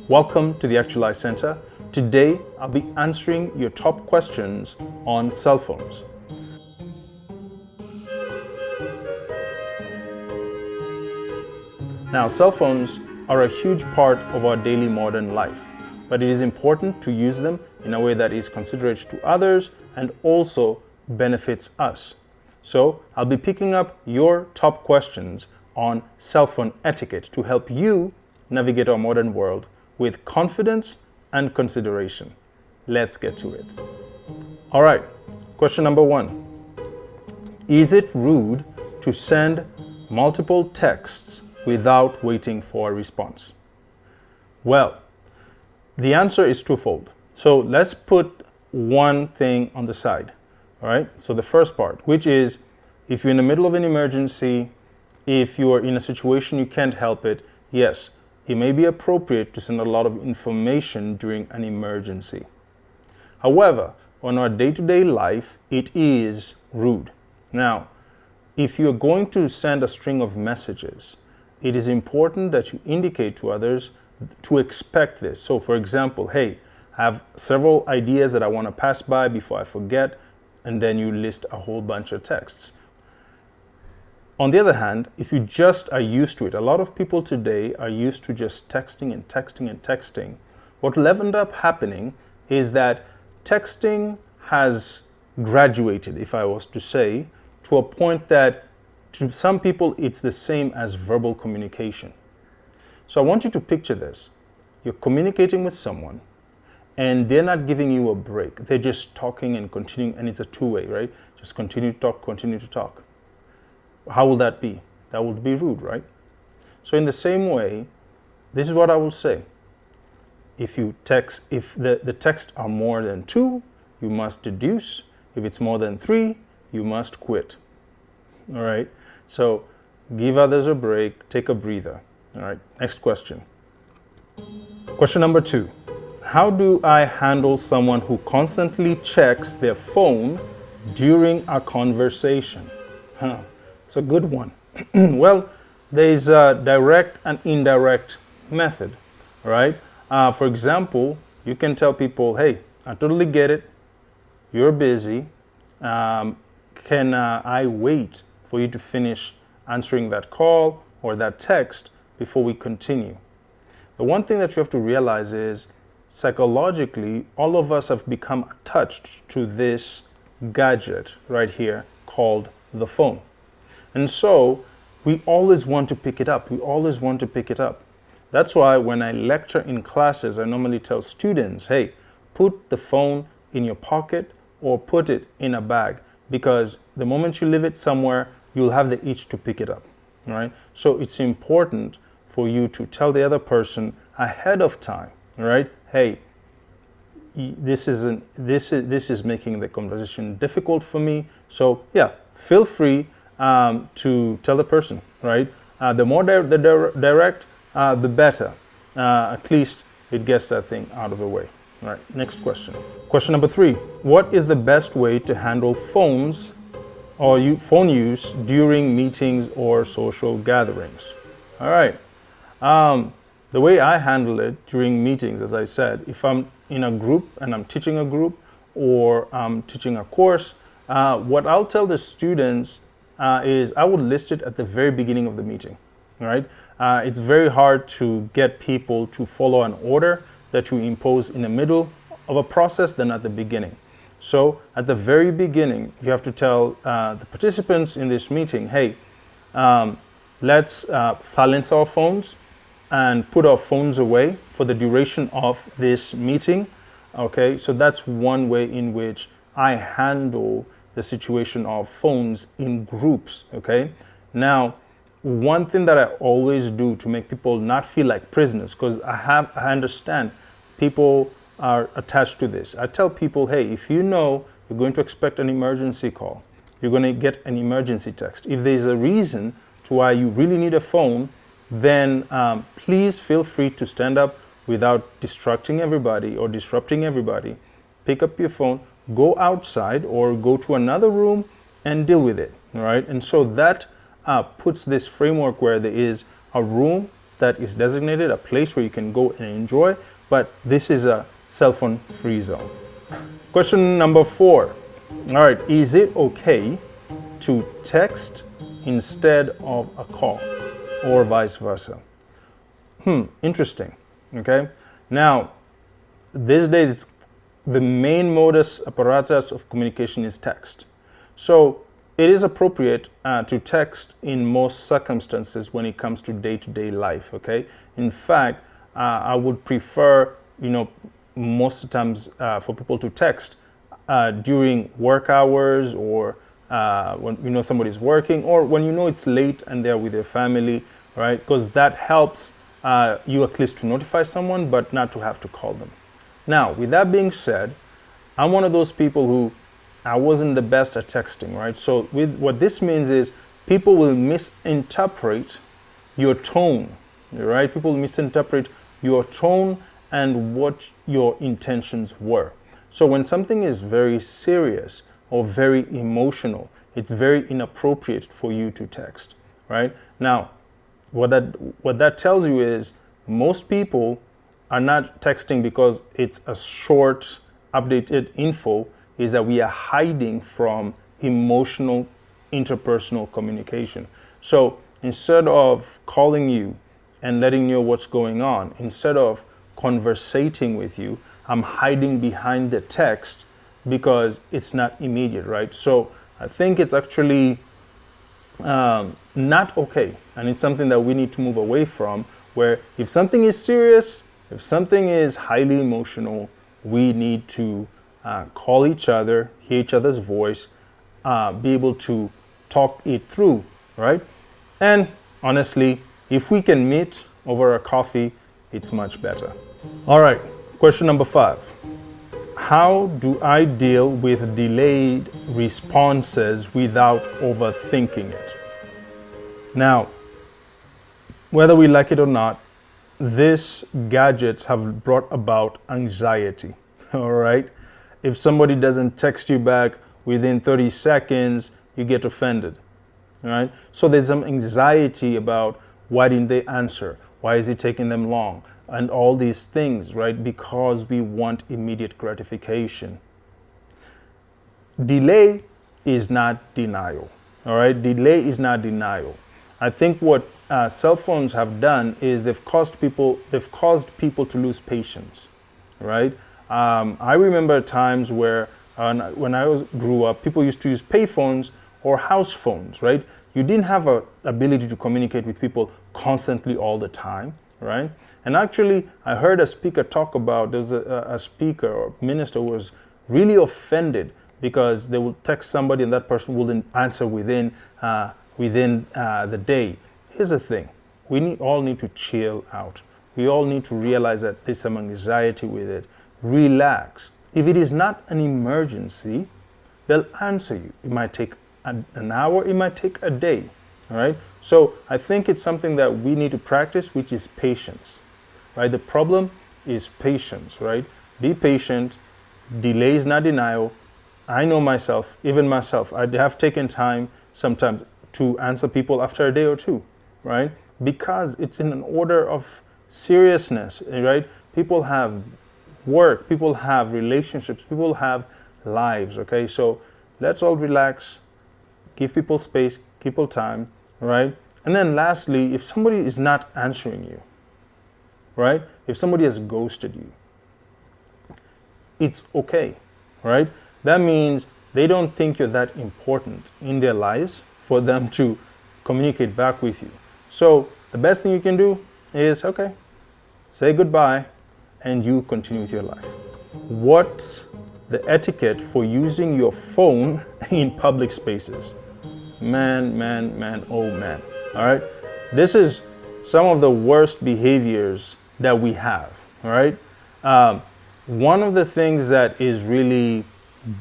Welcome to the Actualize Center. Today, I'll be answering your top questions on cell phones. Now, cell phones are a huge part of our daily modern life, but it is important to use them in a way that is considerate to others and also benefits us. So, I'll be picking up your top questions on cell phone etiquette to help you navigate our modern world with confidence and consideration. Let's get to it. All right, question number 1. Is it rude to send multiple texts without waiting for a response? Well, the answer is twofold. So let's put one thing on the side. All right, so the first part, which is if you're in the middle of an emergency, if you are in a situation you can't help it, yes, it may be appropriate to send a lot of information during an emergency. However, on our day-to-day life, it is rude. Now, if you're going to send a string of messages, it is important that you indicate to others to expect this. So, for example, hey, I have several ideas that I want to pass by before I forget, and then you list a whole bunch of texts. On the other hand, if you just are used to it, a lot of people today are used to just texting and texting and texting. What will end up happening is that texting has graduated, if I was to say, to a point that to some people it's the same as verbal communication. So I want you to picture this. You're communicating with someone and they're not giving you a break. They're just talking and continuing, and it's a two-way, right? Just continue to talk, continue to talk. How will that be? That would be rude, right? So in the same way, this is what I will say. If you text, if the texts are more than 2, you must deduce. If it's more than 3, you must quit. All right? So give others a break, take a breather. All right, next question. Question number 2. How do I handle someone who constantly checks their phone during a conversation? It's a good one. Well, there's a direct and indirect method, right? For example, you can tell people, hey, I totally get it. You're busy. Can I wait for you to finish answering that call or that text before we continue? The one thing that you have to realize is psychologically, all of us have become attached to this gadget right here called the phone. And so we always want to pick it up. We always want to pick it up. That's why when I lecture in classes, I normally tell students, hey, put the phone in your pocket or put it in a bag, because the moment you leave it somewhere, you'll have the itch to pick it up, right? So it's important for you to tell the other person ahead of time, right? Hey, this is making the conversation difficult for me. So yeah, feel free to tell the person, right? The more direct, the better. At least it gets that thing out of the way. All right, next question. Question number 3. What is the best way to handle phones or phone use during meetings or social gatherings? All right. The way I handle it during meetings, as I said, if I'm in a group and I'm teaching a group or I'm teaching a course, what I'll tell the students is I would list it at the very beginning of the meeting, right? It's very hard to get people to follow an order that you impose in the middle of a process than at the beginning. So at the very beginning, you have to tell the participants in this meeting, hey, let's silence our phones and put our phones away for the duration of this meeting. Okay, so that's one way in which I handle the situation of phones in groups. Okay, now one thing that I always do to make people not feel like prisoners, because I understand people are attached to this. I tell people, hey, if you know you're going to expect an emergency call, you're going to get an emergency text. If there's a reason to why you really need a phone, then please feel free to stand up without distracting everybody or disrupting everybody. Pick up your phone, go outside or go to another room and deal with it. All right. And so that puts this framework where there is a room that is designated, a place where you can go and enjoy, but this is a cell phone free zone. Question number 4. All right, is it okay to text instead of a call or vice versa? Interesting. Okay. Now, these days, the main modus apparatus of communication is text. So it is appropriate to text in most circumstances when it comes to day-to-day life. Okay. In fact, I would prefer, most of the times for people to text during work hours, or when somebody's working, or when it's late and they're with their family, right? Because that helps you at least to notify someone, but not to have to call them. Now, with that being said, I'm one of those people who I wasn't the best at texting, right? So with what this means is people will misinterpret your tone, right? People misinterpret your tone and what your intentions were. So when something is very serious or very emotional, it's very inappropriate for you to text, right? Now, what that tells you is most people are not texting because it's a short, updated info, is that we are hiding from emotional interpersonal communication. So instead of calling you and letting you know what's going on, instead of conversating with you, I'm hiding behind the text because it's not immediate, right? So I think it's actually not okay. And it's something that we need to move away from, where if something is serious, if something is highly emotional, we need to call each other, hear each other's voice, be able to talk it through, right? And honestly, if we can meet over a coffee, it's much better. All right, question number 5. How do I deal with delayed responses without overthinking it? Now, whether we like it or not, these gadgets have brought about anxiety, all right? If somebody doesn't text you back within 30 seconds, you get offended, all right? So there's some anxiety about why didn't they answer? Why is it taking them long? And all these things, right? Because we want immediate gratification. Delay is not denial, all right? Delay is not denial. I think what cell phones have done is they've caused people to lose patience, right? I remember times where when I grew up, people used to use payphones or house phones, right? You didn't have an ability to communicate with people constantly all the time, right? And actually, I heard a speaker talk about, there's a speaker or minister who was really offended because they would text somebody and that person wouldn't answer within the day. Here's the thing. We all need to chill out. We all need to realize that there's some anxiety with it. Relax. If it is not an emergency, they'll answer you. It might take an hour, it might take a day. All right? So I think it's something that we need to practice, which is patience. Right? The problem is patience, right? Be patient. Delay is not denial. I know myself, even myself, I have taken time sometimes to answer people after a day or two, right? Because it's in an order of seriousness, right? People have work, people have relationships, people have lives, okay? So let's all relax, give people space, give people time, right? And then lastly, if somebody is not answering you, right? If somebody has ghosted you, it's okay, right? That means they don't think you're that important in their lives for them to communicate back with you. So the best thing you can do is, okay, say goodbye and you continue with your life. What's the etiquette for using your phone in public spaces? Man, oh man, all right? This is some of the worst behaviors that we have, all right? One of the things that is really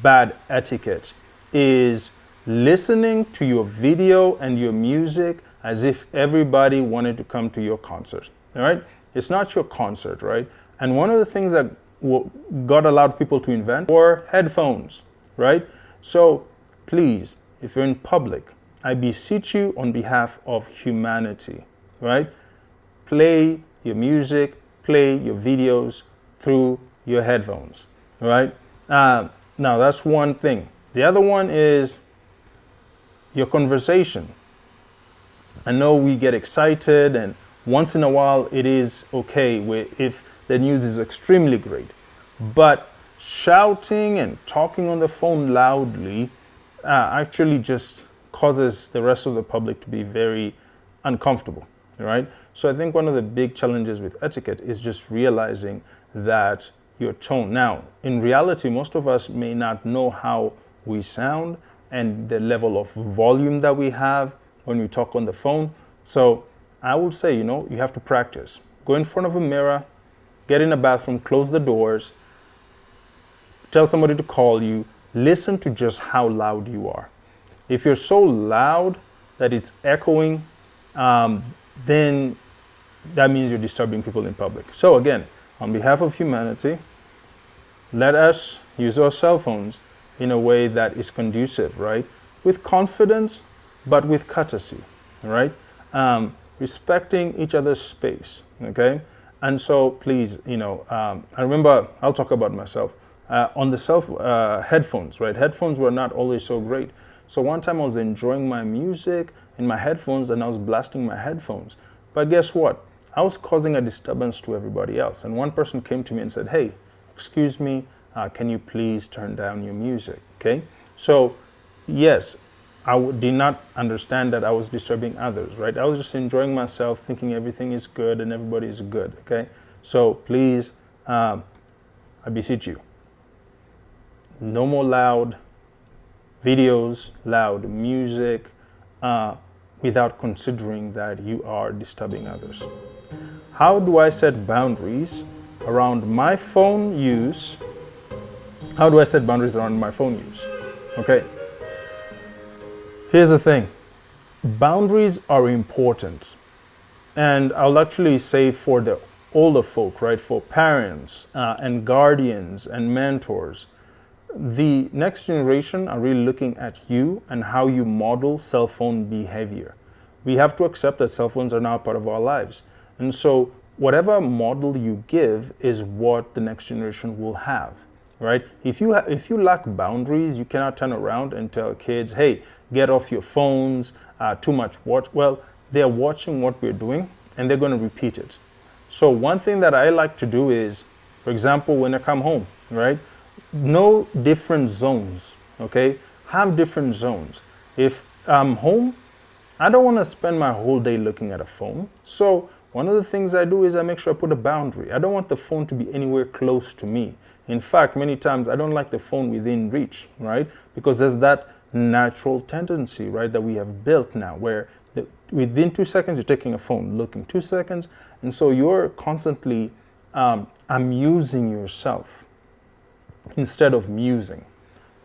bad etiquette is listening to your video and your music as if everybody wanted to come to your concert, all right? It's not your concert, right? And one of the things that God allowed people to invent were headphones, right? So please, if you're in public, I beseech you on behalf of humanity, right? play your music, play your videos through your headphones, right? Now that's one thing. The other one is your conversation. I know we get excited, and once in a while it is okay if the news is extremely great. But shouting and talking on the phone loudly actually just causes the rest of the public to be very uncomfortable, right? So I think one of the big challenges with etiquette is just realizing that your tone. Now, in reality, most of us may not know how we sound and the level of volume that we have when we talk on the phone. So I would say, you have to practice. Go in front of a mirror, get in a bathroom, close the doors, tell somebody to call you, listen to just how loud you are. If you're so loud that it's echoing, then that means you're disturbing people in public. So again, on behalf of humanity, let us use our cell phones in a way that is conducive, right? With confidence, but with courtesy, right? Respecting each other's space, okay? And so please, I remember, I'll talk about myself, on the headphones, right? Headphones were not always so great. So one time I was enjoying my music in my headphones and I was blasting my headphones. But guess what? I was causing a disturbance to everybody else. And one person came to me and said, hey, excuse me, can you please turn down your music, okay? So yes, did not understand that I was disturbing others, right? I was just enjoying myself, thinking everything is good and everybody is good, okay? So please, I beseech you, no more loud videos, loud music, without considering that you are disturbing others. How do I set boundaries around my phone use? How do I set boundaries around my phone use? Okay. Here's the thing. Boundaries are important. And I'll actually say for the older folk, right? For parents and guardians and mentors, the next generation are really looking at you and how you model cell phone behavior. We have to accept that cell phones are now part of our lives. And so whatever model you give is what the next generation will have, right? If you lack boundaries, you cannot turn around and tell kids, hey, get off your phones, too much watch. Well, they're watching what we're doing and they're going to repeat it. So one thing that I like to do is, for example, when I come home, right? Know different zones, okay? Have different zones. If I'm home, I don't want to spend my whole day looking at a phone. So one of the things I do is I make sure I put a boundary. I don't want the phone to be anywhere close to me. In fact, many times I don't like the phone within reach, right? Because there's that natural tendency, right, that we have built now where within 2 seconds you're taking a phone, looking 2 seconds. And so you're constantly amusing yourself instead of musing.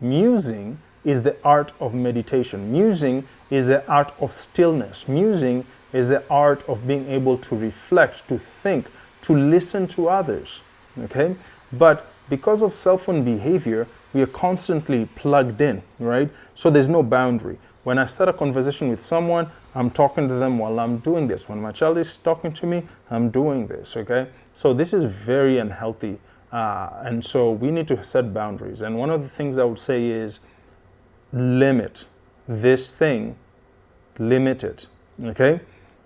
Musing is the art of meditation. Musing is the art of stillness. Musing is the art of being able to reflect, to think, to listen to others, okay? But because of cell phone behavior, we are constantly plugged in, right? So there's no boundary. When I start a conversation with someone, I'm talking to them while I'm doing this. When my child is talking to me, I'm doing this, okay? So this is very unhealthy. And so we need to set boundaries. And one of the things I would say is limit this thing, limit it, okay?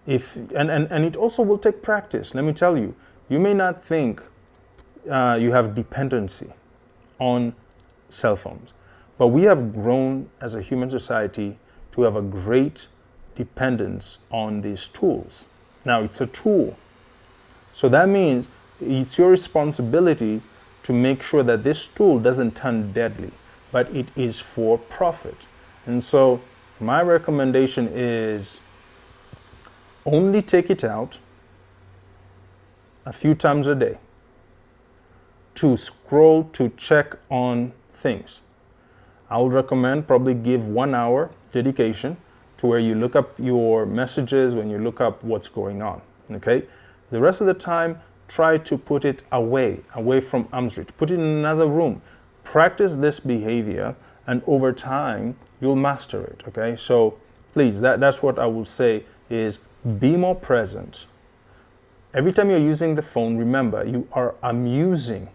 And it also will take practice. Let me tell you, you may not think you have dependency on cell phones, but we have grown as a human society to have a great dependence on these tools. Now, it's a tool. So that means it's your responsibility to make sure that this tool doesn't turn deadly, but it is for profit. And so my recommendation is only take it out a few times a day to scroll, to check on things. I would recommend probably give 1 hour dedication to where you look up your messages, when you look up what's going on, okay? The rest of the time, try to put it away from arm's reach. Put it in another room. Practice this behavior, and over time, you'll master it, okay? So please, that's what I will say is be more present. Every time you're using the phone, remember, you are amusing.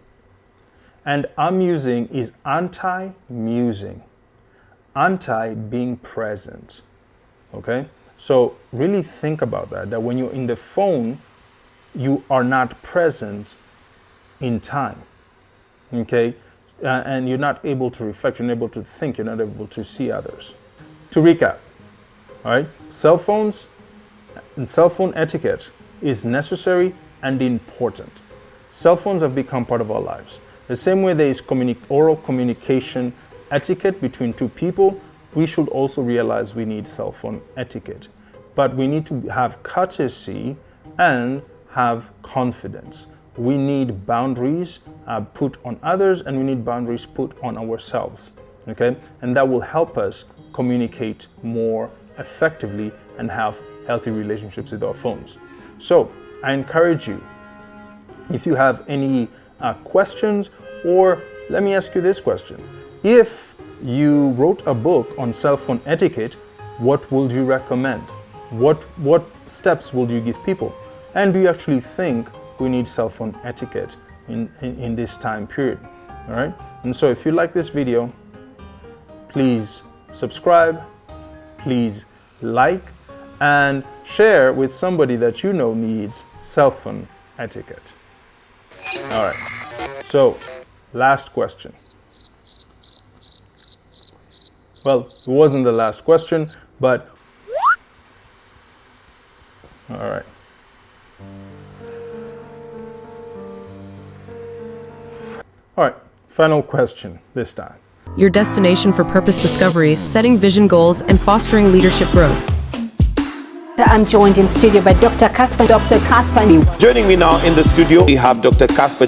And amusing is anti-musing. Anti being present. Okay? So really think about that when you're in the phone, you are not present in time. Okay? And you're not able to reflect, you're not able to think, you're not able to see others. To recap, all right, cell phones and cell phone etiquette is necessary and important. Cell phones have become part of our lives. The same way there is oral communication etiquette between two people, we should also realize we need cell phone etiquette. But we need to have courtesy and have confidence. We need boundaries put on others, and we need boundaries put on ourselves, okay? And that will help us communicate more effectively and have healthy relationships with our phones. So I encourage you, if you have any questions, or let me ask you this question. If you wrote a book on cell phone etiquette, what would you recommend? What steps would you give people? And do you actually think we need cell phone etiquette in this time period? All right. And so if you like this video, please subscribe, please like, and share with somebody that you know needs cell phone etiquette. All right. So last question. Well, it wasn't the last question, but all right. All right, final question this time. Your destination for purpose discovery, setting vision goals, and fostering leadership growth. I'm joined in studio by Dr. Casper. Dr. Casper. Joining me now in the studio, we have Dr. Casper.